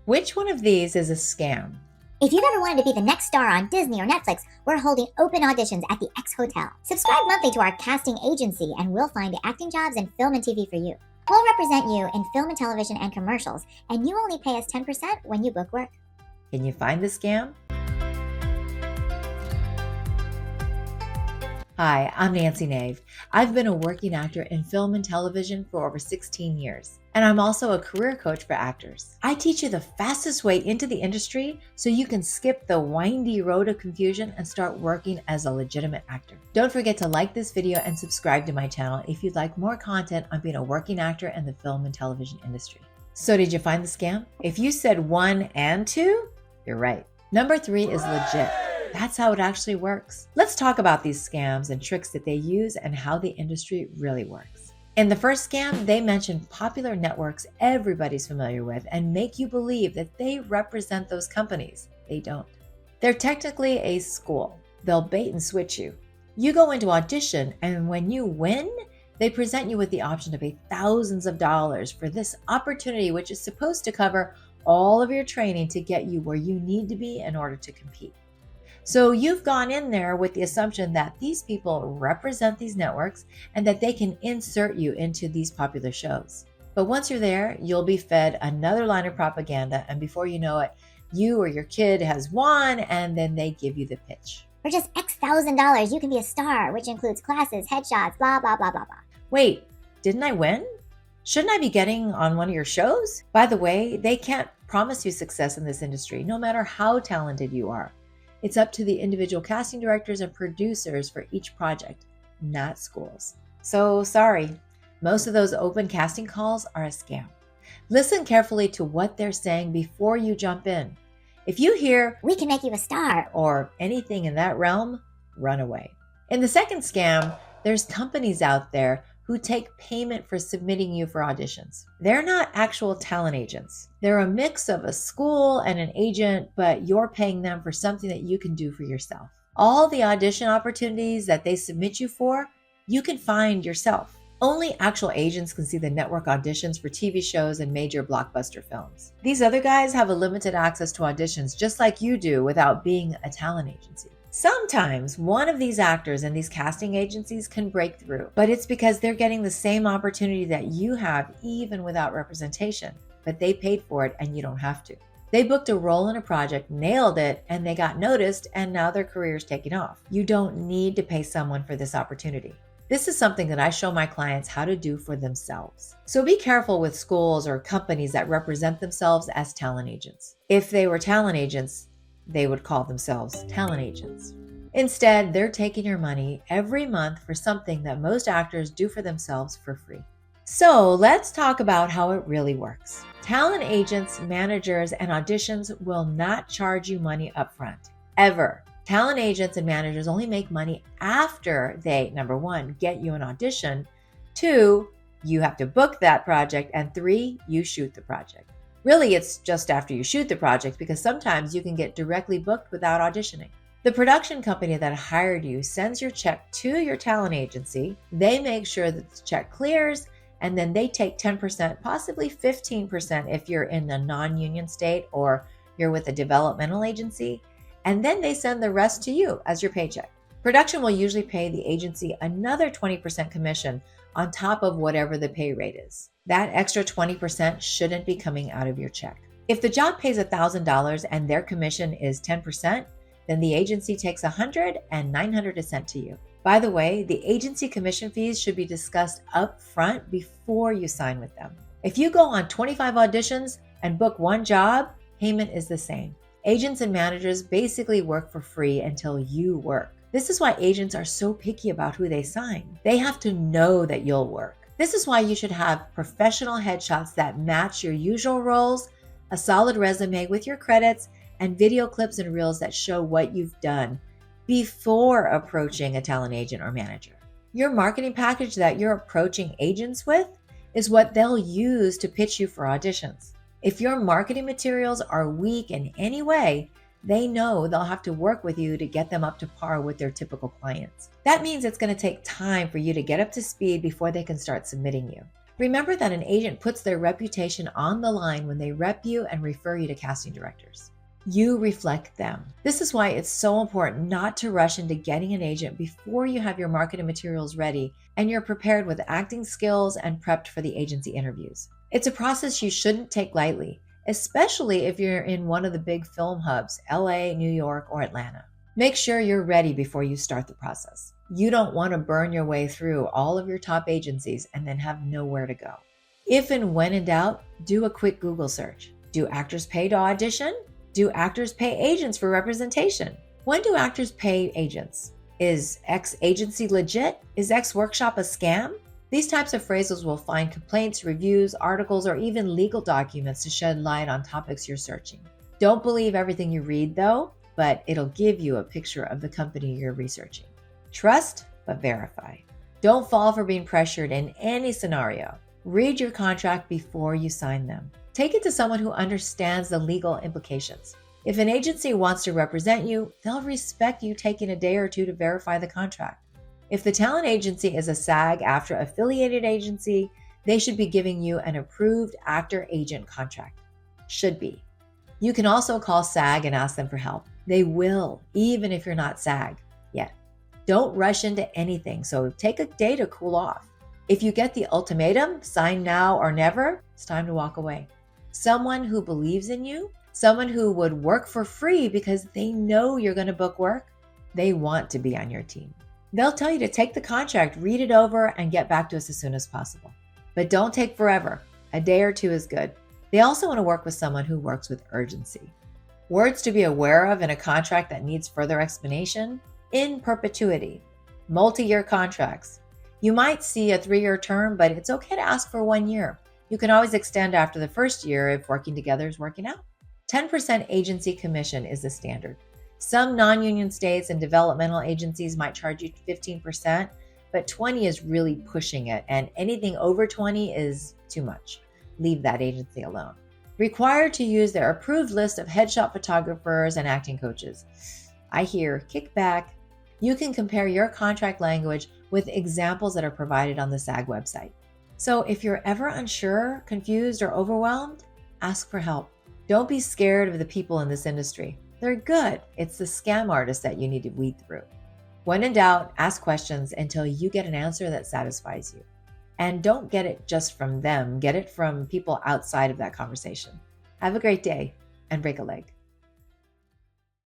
Which one of these is a scam? If you've ever wanted to be the next star on Disney or Netflix, we're holding open auditions at the X Hotel. Subscribe monthly to our casting agency and we'll find acting jobs in film and TV for you. We'll represent you in film and television and commercials, and you only pay us 10% when you book work. Can you find the scam? Hi, I'm Nancy Nave. I've been a working actor in film and television for over 16 years, and I'm also a career coach for actors. I teach you the fastest way into the industry so you can skip the windy road of confusion and start working as a legitimate actor. Don't forget to like this video and subscribe to my channel if you'd like more content on being a working actor in the film and television industry. So did you find the scam? If you said 1 and 2, you're right. Number 3 is legit. That's how it actually works. Let's talk about these scams and tricks that they use and how the industry really works. In the first scam, they mention popular networks everybody's familiar with and make you believe that they represent those companies. They don't. They're technically a school. They'll bait and switch you. You go into audition, and when you win, they present you with the option to pay thousands of dollars for this opportunity, which is supposed to cover all of your training to get you where you need to be in order to compete. So you've gone in there with the assumption that these people represent these networks and that they can insert you into these popular shows. But once you're there, you'll be fed another line of propaganda, and before you know it, you or your kid has won, and then they give you the pitch. For just X thousand dollars, you can be a star, which includes classes, headshots, blah, blah, blah, blah, blah. Wait, didn't I win? Shouldn't I be getting on one of your shows? By the way, they can't promise you success in this industry, no matter how talented you are. It's up to the individual casting directors and producers for each project, not schools. So sorry, most of those open casting calls are a scam. Listen carefully to what they're saying before you jump in. If you hear, "We can make you a star," or anything in that realm, run away. In the second scam, there's companies out there who take payment for submitting you for auditions. They're not actual talent agents. They're a mix of a school and an agent, but you're paying them for something that you can do for yourself. All the audition opportunities that they submit you for, you can find yourself. Only actual agents can see the network auditions for TV shows and major blockbuster films. These other guys have a limited access to auditions just like you do without being a talent agency. Sometimes one of these actors in these casting agencies can break through, but it's because they're getting the same opportunity that you have even without representation, but they paid for it and you don't have to. They booked a role in a project, nailed it, and they got noticed, and now their career's taking off. You don't need to pay someone for this opportunity. This is something that I show my clients how to do for themselves. So be careful with schools or companies that represent themselves as talent agents. If they were talent agents, they would call themselves talent agents. Instead, they're taking your money every month for something that most actors do for themselves for free. So let's talk about how it really works. Talent agents, managers, and auditions will not charge you money upfront, ever. Talent agents and managers only make money after they, number 1, get you an audition, 2, you have to book that project, and 3, you shoot the project. Really, it's just after you shoot the project because sometimes you can get directly booked without auditioning. The production company that hired you sends your check to your talent agency. They make sure that the check clears, and then they take 10%, possibly 15% if you're in a non-union state or you're with a developmental agency, and then they send the rest to you as your paycheck. Production will usually pay the agency another 20% commission on top of whatever the pay rate is. That extra 20% shouldn't be coming out of your check. If the job pays $1,000 and their commission is 10%, then the agency takes $100 and $900 is sent to you. By the way, the agency commission fees should be discussed up front before you sign with them. If you go on 25 auditions and book one job, payment is the same. Agents and managers basically work for free until you work. This is why agents are so picky about who they sign. They have to know that you'll work. This is why you should have professional headshots that match your usual roles, a solid resume with your credits, and video clips and reels that show what you've done before approaching a talent agent or manager. Your marketing package that you're approaching agents with is what they'll use to pitch you for auditions. If your marketing materials are weak in any way, they know they'll have to work with you to get them up to par with their typical clients. That means it's going to take time for you to get up to speed before they can start submitting you. Remember that an agent puts their reputation on the line when they rep you and refer you to casting directors. You reflect them. This is why it's so important not to rush into getting an agent before you have your marketing materials ready and you're prepared with acting skills and prepped for the agency interviews. It's a process you shouldn't take lightly, especially if you're in one of the big film hubs, LA, New York, or Atlanta. Make sure you're ready before you start the process. You don't want to burn your way through all of your top agencies and then have nowhere to go. If and when in doubt, do a quick Google search. Do actors pay to audition? Do actors pay agents for representation? When do actors pay agents? Is X agency legit? Is X workshop a scam? These types of phrases will find complaints, reviews, articles, or even legal documents to shed light on topics you're searching. Don't believe everything you read though, but it'll give you a picture of the company you're researching. Trust, but verify. Don't fall for being pressured in any scenario. Read your contract before you sign them. Take it to someone who understands the legal implications. If an agency wants to represent you, they'll respect you taking a day or two to verify the contract. If the talent agency is a SAG-AFTRA affiliated agency, they should be giving you an approved actor-agent contract. Should be. You can also call SAG and ask them for help. They will, even if you're not SAG yet. Don't rush into anything, so take a day to cool off. If you get the ultimatum, sign now or never, it's time to walk away. Someone who believes in you, someone who would work for free because they know you're going to book work, they want to be on your team. They'll tell you to take the contract, read it over, and get back to us as soon as possible. But don't take forever. A day or two is good. They also want to work with someone who works with urgency. Words to be aware of in a contract that needs further explanation: in perpetuity, multi-year contracts. You might see a 3-year term, but it's okay to ask for 1 year. You can always extend after the first year if working together is working out. 10% agency commission is the standard. Some non-union states and developmental agencies might charge you 15%, but 20 is really pushing it, and anything over 20 is too much. Leave that agency alone. Required to use their approved list of headshot photographers and acting coaches. I hear kickback. You can compare your contract language with examples that are provided on the SAG website. So if you're ever unsure, confused, or overwhelmed, ask for help. Don't be scared of the people in this industry. They're good. It's the scam artists that you need to weed through. When in doubt, ask questions until you get an answer that satisfies you. And don't get it just from them. Get it from people outside of that conversation. Have a great day and break a leg.